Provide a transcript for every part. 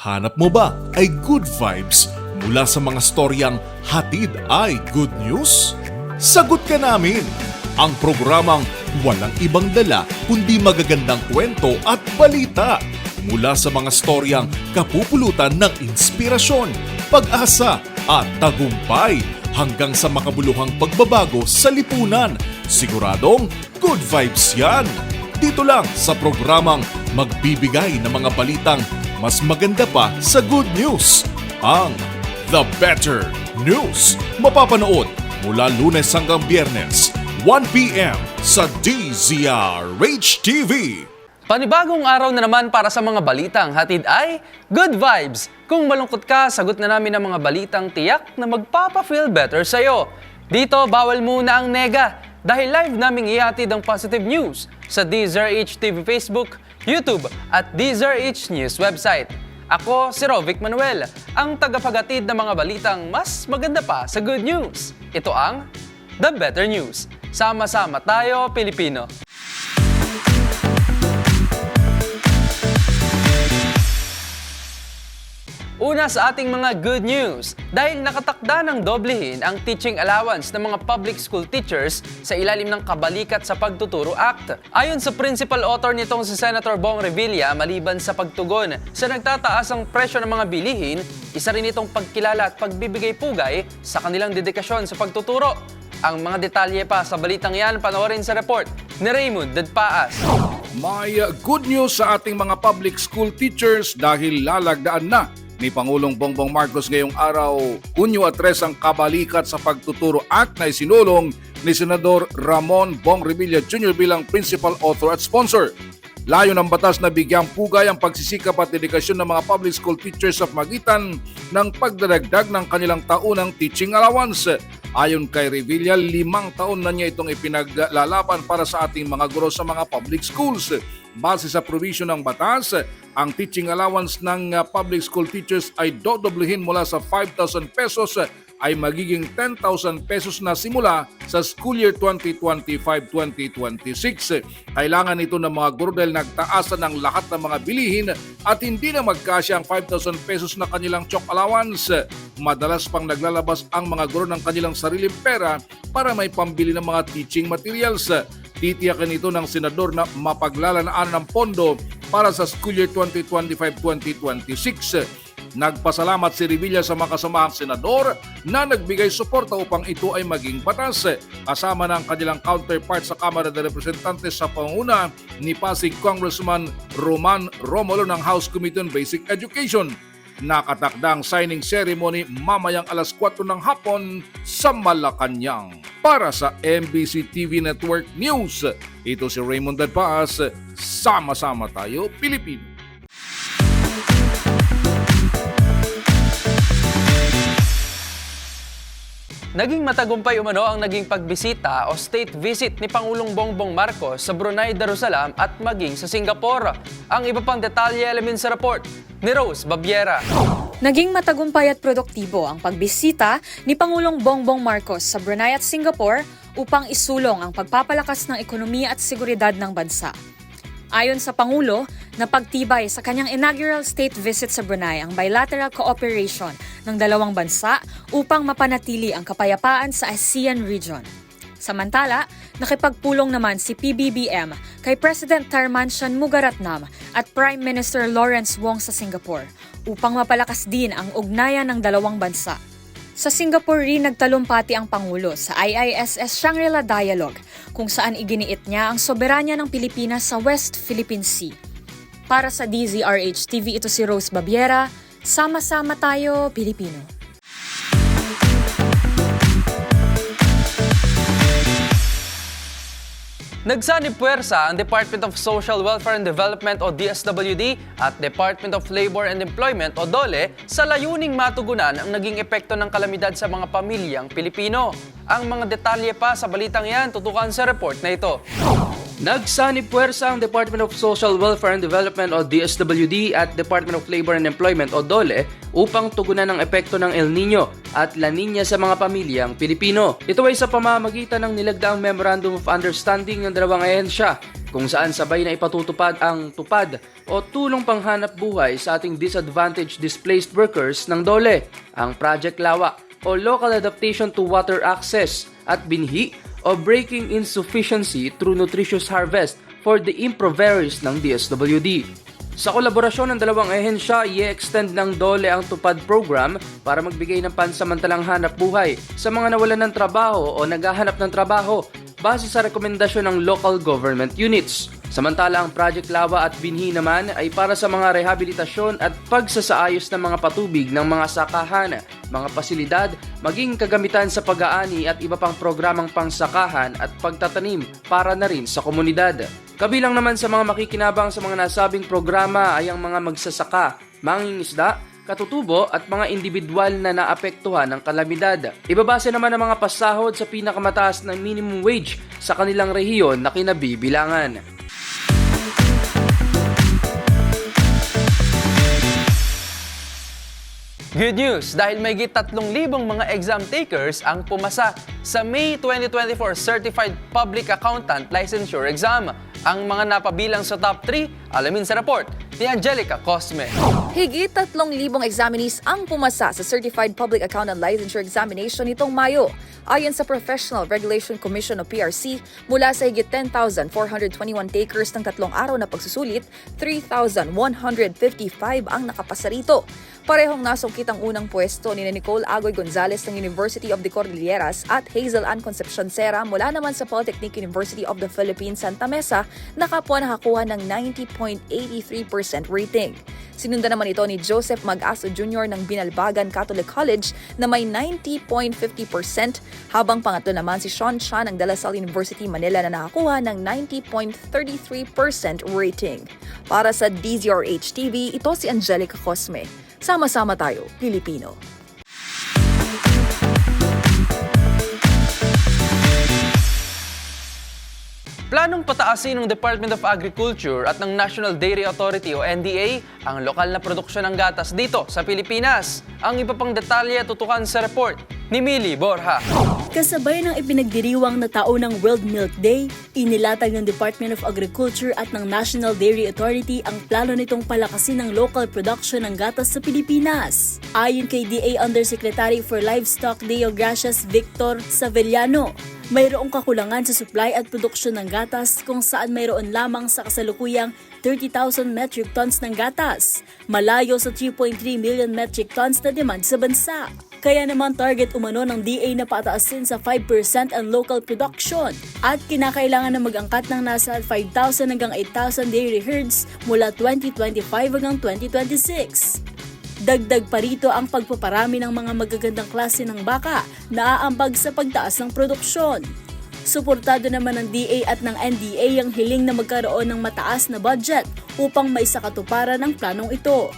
Hanap mo ba ay good vibes mula sa mga storyang hatid ay good news? Sagot ka namin! Ang programang walang ibang dala kundi magagandang kwento at balita mula sa mga storyang kapupulutan ng inspirasyon, pag-asa at tagumpay hanggang sa makabuluhang pagbabago sa lipunan. Siguradong good vibes yan! Dito lang sa programang magbibigay ng mga balitang mas maganda pa sa good news. Ang The Better News. Mapapanood mula Lunes hanggang Biyernes, 1 p.m. sa DZRH TV. Panibagong araw na naman para sa mga balitang hatid ay good vibes. Kung malungkot ka, sagot na namin ang mga balitang tiyak na magpapa-feel better sa'yo. Dito, bawal muna ang nega dahil live naming ihatid ang positive news sa DZRH TV Facebook, YouTube at DZRH News website. Ako si Rovic Manuel, ang tagapaghatid ng mga balitang mas maganda pa sa good news. Ito ang The Better News. Sama-sama tayo, Pilipino. Una sa ating mga good news, dahil nakatakda ng doblehin ang teaching allowance ng mga public school teachers sa ilalim ng Kabalikat sa Pagtuturo Act. Ayon sa principal author nitong si Senator Bong Revilla, maliban sa pagtugon sa nagtataas ang presyo ng mga bilihin, isa rin itong pagkilala at pagbibigay pugay sa kanilang dedikasyon sa pagtuturo. Ang mga detalye pa sa balitang yan, panoorin sa report ni Raymond Dadpaas. May good news sa ating mga public school teachers dahil lalagdaan na ni Pangulong Bongbong Marcos ngayong araw, Hunyo 3 ang Kabalikat sa Pagtuturo Act na isinulong ni Senador Ramon Bong Revilla Jr. bilang principal author at sponsor. Layo ng batas na bigyang pugay ang pagsisikap at dedikasyon ng mga public school teachers sa pagitan ng pagdadagdag ng kanilang taunang teaching allowance. Ayon kay Revilla, 5 taon na niya itong ipinaglalaban para sa ating mga guro sa mga public schools. Base sa provision ng batas, ang teaching allowance ng public school teachers ay dodoblehin mula sa 5,000 pesos ay magiging 10,000 pesos na simula sa school year 2025-2026. Kailangan ito ng mga guro dahil nagtaasan ng lahat ng mga bilihin at hindi na magkasya ang 5,000 pesos na kanilang chok allowance. Madalas pang naglalabas ang mga guro ng kanilang sariling pera para may pambili ng mga teaching materials. Titiyakin ito ng senador na mapaglalanaan ng pondo para sa school year 2025-2026. Nagpasalamat si Revilla sa mga kasamahang senador na nagbigay suporta upang ito ay maging batas. Kasama ng kanilang counterpart sa Kamara de Representantes sa panguna ni Pasig Congressman Roman Romulo ng House Committee on Basic Education. Nakatakdang signing ceremony mamayang alas 4 ng hapon sa Malacanang. Para sa MBC TV Network News, ito si Raymond Dadpaas. Sama-sama tayo, Pilipino. Naging matagumpay umano ang naging pagbisita o state visit ni Pangulong Bongbong Marcos sa Brunei Darussalam at maging sa Singapore. Ang iba pang detalye alamin sa report ni Rose Babiera. Naging matagumpay at produktibo ang pagbisita ni Pangulong Bongbong Marcos sa Brunei at Singapore upang isulong ang pagpapalakas ng ekonomiya at seguridad ng bansa. Ayon sa Pangulo, napagtibay sa kanyang inaugural state visit sa Brunei ang bilateral cooperation ng dalawang bansa upang mapanatili ang kapayapaan sa ASEAN region. Samantala, nakipagpulong naman si PBBM kay President Tharman Shanmugaratnam at Prime Minister Lawrence Wong sa Singapore upang mapalakas din ang ugnayan ng dalawang bansa. Sa Singapore rin nagtalumpati ang Pangulo sa IISS Shangri-La Dialogue kung saan iginiit niya ang soberanya ng Pilipinas sa West Philippine Sea. Para sa DZRH TV, ito si Rose Babiera. Sama-sama tayo, Pilipino. Nagsanib puwersa ang Department of Social Welfare and Development o DSWD at Department of Labor and Employment o DOLE sa layuning matugunan ang naging epekto ng kalamidad sa mga pamilyang Pilipino. Ang mga detalye pa sa balitang yan tutukan sa report na ito. Nagsanib puwersa ang Department of Social Welfare and Development o DSWD at Department of Labor and Employment o DOLE upang tugunan ang epekto ng El Nino at La Nina sa mga pamilyang Pilipino. Ito ay sa pamamagitan ng nilagdaang Memorandum of Understanding ng dalawang ahensya kung saan sabay na ipatutupad ang tupad o tulong panghanap buhay sa ating disadvantaged displaced workers ng DOLE, ang Project Lawa o Local Adaptation to Water Access at binhi o Breaking Insufficiency through Nutritious Harvest for the improveris ng DSWD. Sa kolaborasyon ng dalawang ahensya, i-extend ng DOLE ang tupad program para magbigay ng pansamantalang hanap buhay sa mga nawalan ng trabaho o naghahanap ng trabaho base sa rekomendasyon ng local government units. Samantala ang Project Lawa at binhi naman ay para sa mga rehabilitasyon at pagsasaayos ng mga patubig ng mga sakahan, mga pasilidad, maging kagamitan sa pag-aani at iba pang programang pangsakahan at pagtatanim para na rin sa komunidad. Kabilang naman sa mga makikinabang sa mga nasabing programa ay ang mga magsasaka, mangingisda, katutubo at mga individual na naapektuhan ng kalamidad. Ibabase naman ang mga pasahod sa pinakamataas na minimum wage sa kanilang rehiyon na kinabibilangan. Good news! Dahil may 3,000 mga exam takers ang pumasa sa May 2024 Certified Public Accountant Licensure Exam. Ang mga napabilang sa top 3, alamin sa report ni Angelica Cosme. Higit 3,000 examinees ang pumasa sa Certified Public Accountant Licensure Examination nitong Mayo. Ayon sa Professional Regulation Commission o PRC, mula sa higit 10,421 takers ng 3 araw na pagsusulit, 3,155 ang nakapasa rito. Parehong nasungkit ang unang pwesto ni Nicole Agoy Gonzalez ng University of the Cordilleras at Hazel Ann Concepcion Serra mula naman sa Polytechnic University of the Philippines Santa Mesa na kapwa nakakuha ng 90.83% rating. Sinundan naman ito ni Joseph Mag-Aso Jr. ng Binalbagan Catholic College na may 90.50% habang pangatlo naman si Sean Chan ng De La Salle University Manila na nakakuha ng 90.33% rating. Para sa DZRH TV, ito si Angelica Cosme. Sama-sama tayo, Pilipino. Planong pataasin ng Department of Agriculture at ng National Dairy Authority o NDA ang lokal na produksyon ng gatas dito sa Pilipinas. Ang iba pang detalye tutukan sa report ni Millie Borja. Kasabay ng ipinagdiriwang na taon ng World Milk Day, inilatag ng Department of Agriculture at ng National Dairy Authority ang plano nitong palakasin ng local production ng gatas sa Pilipinas. Ayon kay DA Undersecretary for Livestock Deo Gracias Victor Savellano, mayroong kakulangan sa supply at produksyon ng gatas kung saan mayroon lamang sa kasalukuyang 30,000 metric tons ng gatas, malayo sa 3.3 million metric tons na demand sa bansa. Kaya naman target umano ng DA na pataasin sa 5% ang local production at kinakailangan na mag-angkat ng nasa 5,000 hanggang 8,000 dairy herds mula 2025 hanggang 2026. Dagdag pa rito ang pagpaparami ng mga magagandang klase ng baka na aambag sa pagtaas ng produksyon. Suportado naman ng DA at ng NDA ang hiling na magkaroon ng mataas na budget upang maisakatuparan ang planong ito.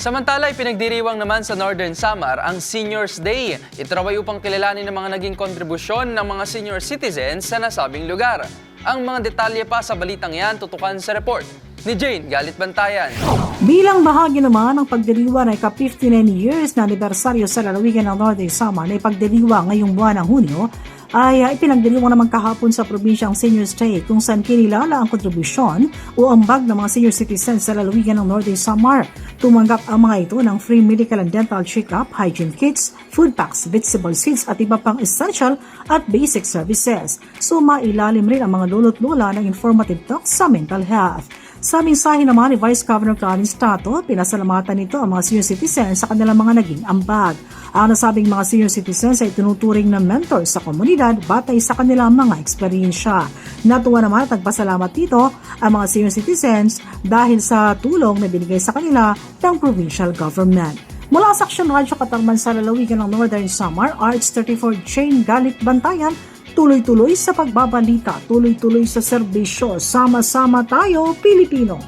Samantala, pinagdiriwang naman sa Northern Samar ang Seniors Day. Ito raw ay upang kilalanin ang mga naging kontribusyon ng mga senior citizens sa nasabing lugar. Ang mga detalye pa sa balitang yan tutukan sa report ni Jane Galit Bantayan. Bilang bahagi naman ng pagdiriwang ng ika-59 years na anibersaryo sa lalawigan ng Northern Samar na ipagdiriwang ngayong buwan ng Hunyo, ay ipinagdiriwang naman kahapon sa probinsyang Seniors Day kung saan kinilala ang kontribusyon o ambag ng mga senior citizens sa lalawigan ng Northern Samar. Tumanggap ang mga ito ng free medical and dental check-up, hygiene kits, food packs, vegetable seeds at iba pang essential at basic services. So mailalim rin ang mga lolo't-lola ng informative talks sa mental health. Sa mensahe naman ni Vice Governor Clarence Tato, pinasalamatan nito ang mga senior citizens sa kanilang mga naging ambag. Ang nasabing mga senior citizens ay tunuturing na mentor sa komunidad batay sa kanilang mga eksperyensya. Natuwa naman at nagpasalamat dito ang mga senior citizens dahil sa tulong na binigay sa kanila ng provincial government. Mula sa Action Radio Katarman sa lalawigan ng Northern Samar, RH34 Jane Galit Bantayan, tuloy-tuloy sa pagbabalita, tuloy-tuloy sa serbisyo. Sama-sama tayo, Pilipino!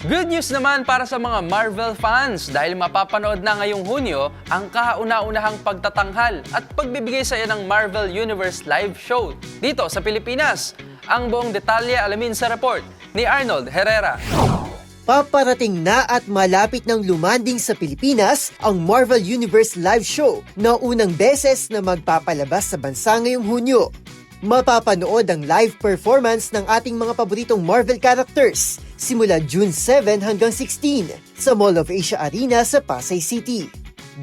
Good news naman para sa mga Marvel fans dahil mapapanood na ngayong Hunyo ang kauna-unahang pagtatanghal at pagbibigay sa iyo ng Marvel Universe live show dito sa Pilipinas. Ang buong detalye alamin sa report ni Arnold Herrera. Paparating na at malapit ng lumanding sa Pilipinas ang Marvel Universe live show na unang beses na magpapalabas sa bansa ngayong Hunyo. Mapapanood ang live performance ng ating mga paboritong Marvel characters simula June 7 hanggang 16 sa Mall of Asia Arena sa Pasay City.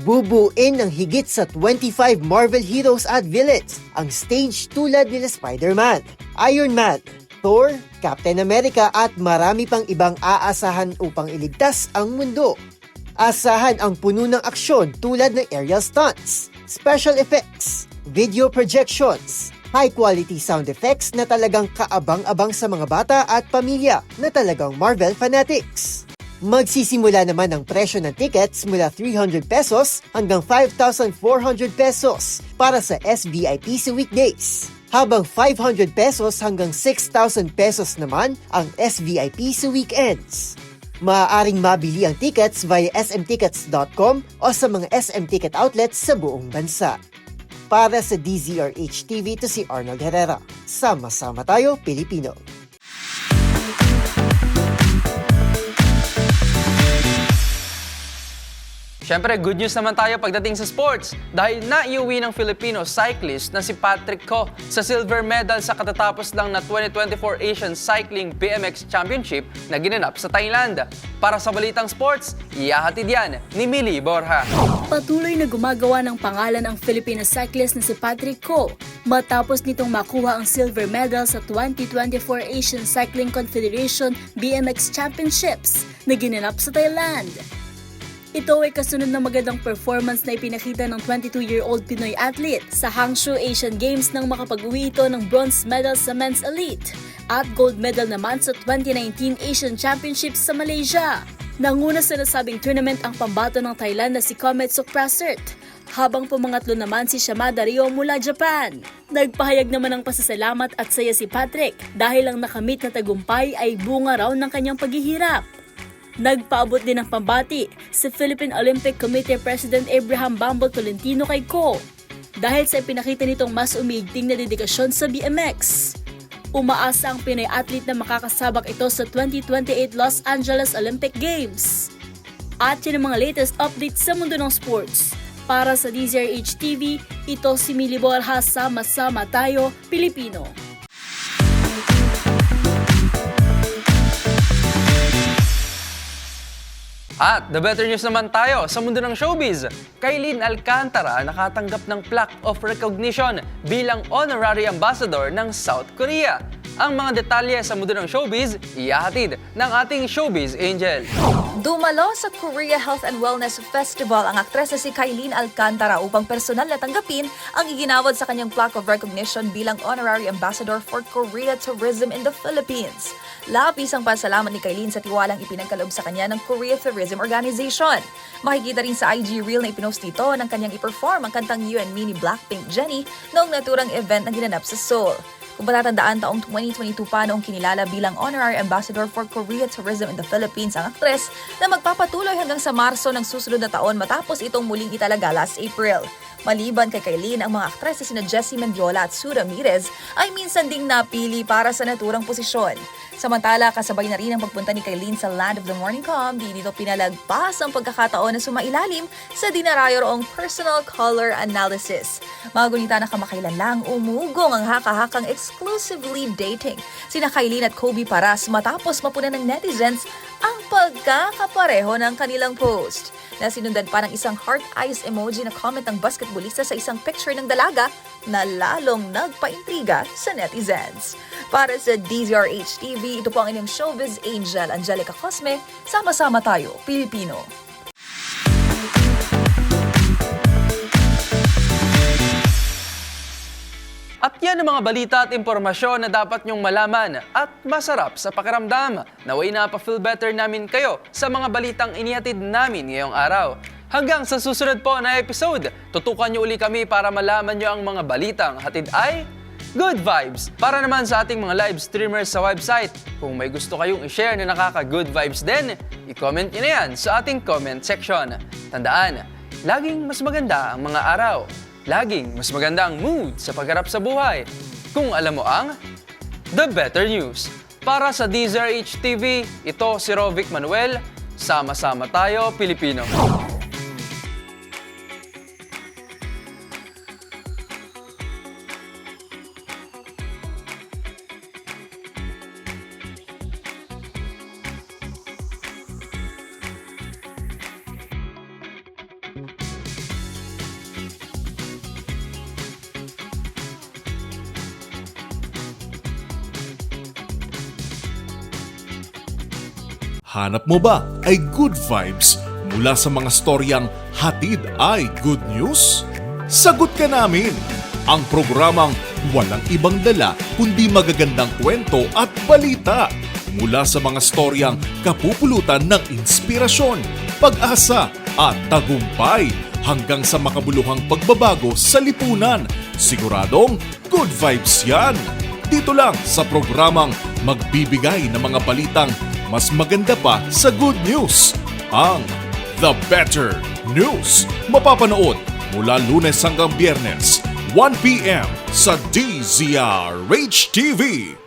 Bubuin ng higit sa 25 Marvel heroes at villains ang stage tulad nila Spider-Man, Iron Man, Thor, Captain America at marami pang ibang aasahan upang iligtas ang mundo. Asahan ang puno ng aksyon tulad ng aerial stunts, special effects, video projections, high-quality sound effects na talagang kaabang-abang sa mga bata at pamilya na talagang Marvel fanatics. Magsisimula naman ang presyo ng tickets mula 300 pesos hanggang 5,400 pesos para sa SVIP sa weekdays, habang 500 pesos hanggang 6,000 pesos naman ang SVIP sa weekends. Maaaring mabili ang tickets via smtickets.com o sa mga SM Ticket outlets sa buong bansa. Para sa DZRH TV, to si Arnold Herrera. Sama-sama tayo, Pilipino. Siyempre, good news naman tayo pagdating sa sports dahil naiuwi ng Filipino cyclist na si Patrick Ko sa silver medal sa katatapos lang na 2024 Asian Cycling BMX Championship na ginanap sa Thailand. Para sa balitang sports, ihahatid yan ni Millie Borja. Patuloy na gumagawa ng pangalan ang Filipino cyclist na si Patrick Ko matapos nitong makuha ang silver medal sa 2024 Asian Cycling Confederation BMX Championships na ginanap sa Thailand. Ito ay kasunod ng magandang performance na ipinakita ng 22-year-old Pinoy athlete sa Hangzhou Asian Games nang makapag-uwi ito ng bronze medal sa men's elite at gold medal naman sa 2019 Asian Championships sa Malaysia. Nanguna sa nasabing tournament ang pambato ng Thailand na si Komet Sukprasert, habang pumangatlo naman si Shamada Ryo mula Japan. Nagpahayag naman ng pasasalamat at saya si Patrick dahil ang nakamit na tagumpay ay bunga raw ng kanyang paghihirap. Nagpaabot din ng pambati si Philippine Olympic Committee President Abraham Bambol Tolentino kay Ko dahil sa ipinakita nitong mas umiigting na dedikasyon sa BMX. Umaasa ang Pinoy athlete na makakasabak ito sa 2028 Los Angeles Olympic Games. At yun ang mga latest updates sa mundo ng sports. Para sa DZRH TV, ito si Millie Borja, sama-sama tayo, Pilipino. At the better news naman tayo sa mundo ng showbiz. Kailin Alcantara nakatanggap ng plaque of recognition bilang honorary ambassador ng South Korea. Ang mga detalye sa mundo ng showbiz, ihahatid ng ating showbiz angel. Dumalo sa Korea Health and Wellness Festival ang aktres na si Kailin Alcantara upang personal na tanggapin ang iginawad sa kanyang plaque of recognition bilang honorary ambassador for Korea Tourism in the Philippines. Labis ang pasalamat ni Kailin sa tiwalang ipinagkaloob sa kanya ng Korea Tourism Organization. Makikita rin sa IG reel na ipinost nito ng kanyang i-perform ang kantang You and Me ni Blackpink Jennie noong naturang event na ginanap sa Seoul. Kung patatandaan, taong 2022 pa noong kinilala bilang Honorary Ambassador for Korea Tourism in the Philippines ang aktres na magpapatuloy hanggang sa Marso ng susunod na taon matapos itong muling italaga last April. Maliban kay Kailin, ang mga aktres na sina Jessie Mendiola at Sue Ramirez ay minsan ding napili para sa naturang posisyon. Samantala, kasabay na rin ang pagpunta ni Kailin sa Land of the Morning Calm, di dito pinalagpas ang pagkakataon na sumailalim sa dinarayo roong personal color analysis. Mga gunita na kamakailan lang, umugong ang haka-hakang exclusively dating sina Kailin at Kobe Paras matapos mapunan ng netizens ang pagkakapareho ng kanilang post. Na sinundan pa ng isang heart eyes emoji na comment ng basketballista sa isang picture ng dalaga na lalong nagpaintriga sa netizens. Para sa DZRH TV, ito po ang inyong showbiz angel, Angelica Cosme. Sama-sama tayo, Pilipino. At yan ang mga balita at impormasyon na dapat nyong malaman at masarap sa pakiramdam. Naway na pa-feel better namin kayo sa mga balitang inihatid namin ngayong araw. Hanggang sa susunod po na episode, tutukan nyo uli kami para malaman nyo ang mga balitang hatid ay Good Vibes. Para naman sa ating mga live streamers sa website, kung may gusto kayong i-share na nakaka-good vibes din, i-comment nyo na yan sa ating comment section. Tandaan, laging mas maganda ang mga araw. Laging mas maganda ang mood sa pagharap sa buhay. Kung alam mo ang The Better News. Para sa DZRH TV, ito si Rovic Manuel. Sama-sama tayo, Pilipino. Hanap mo ba ay good vibes mula sa mga storyang hatid ay good news? Sagot ka namin! Ang programang walang ibang dala kundi magagandang kwento at balita mula sa mga storyang kapupulutan ng inspirasyon, pag-asa at tagumpay hanggang sa makabuluhang pagbabago sa lipunan. Siguradong good vibes yan! Dito lang sa programang magbibigay ng mga balitang mas maganda pa sa good news, ang The Better News. Mapapanood mula Lunes hanggang Biyernes, 1 p.m. sa DZRH TV.